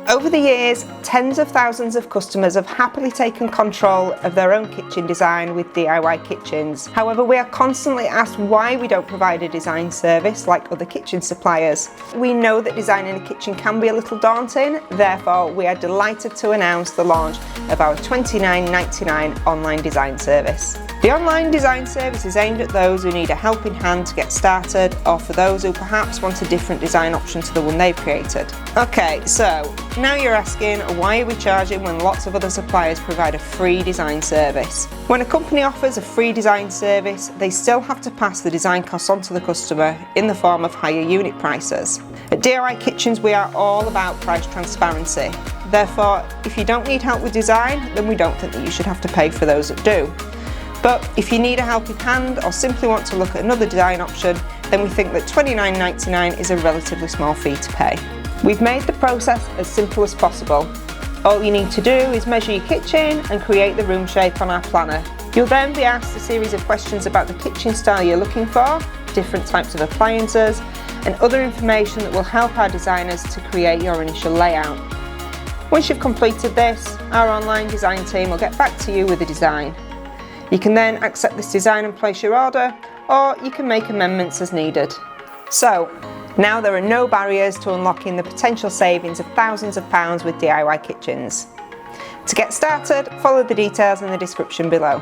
Over the years, tens of thousands of customers have happily taken control of their own kitchen design with DIY kitchens. However, we are constantly asked why we don't provide a design service like other kitchen suppliers. We know that designing a kitchen can be a little daunting, therefore we are delighted to announce the launch of our $29.99 online design service. The online design service is aimed at those who need a helping hand to get started, or for those who perhaps want a different design option to the one they've created. Okay, so now you're asking, why are we charging when lots of other suppliers provide a free design service? When a company offers a free design service, they still have to pass the design costs on to the customer in the form of higher unit prices. At DIY Kitchens, we are all about price transparency. Therefore, if you don't need help with design, then we don't think that you should have to pay for those that do. But if you need a helping hand or simply want to look at another design option, then we think that $29.99 is a relatively small fee to pay. We've made the process as simple as possible. All you need to do is measure your kitchen and create the room shape on our planner. You'll then be asked a series of questions about the kitchen style you're looking for, different types of appliances, and other information that will help our designers to create your initial layout. Once you've completed this, our online design team will get back to you with a design. You can then accept this design and place your order, or you can make amendments as needed. So, now there are no barriers to unlocking the potential savings of thousands of pounds with DIY Kitchens. To get started, follow the details in the description below.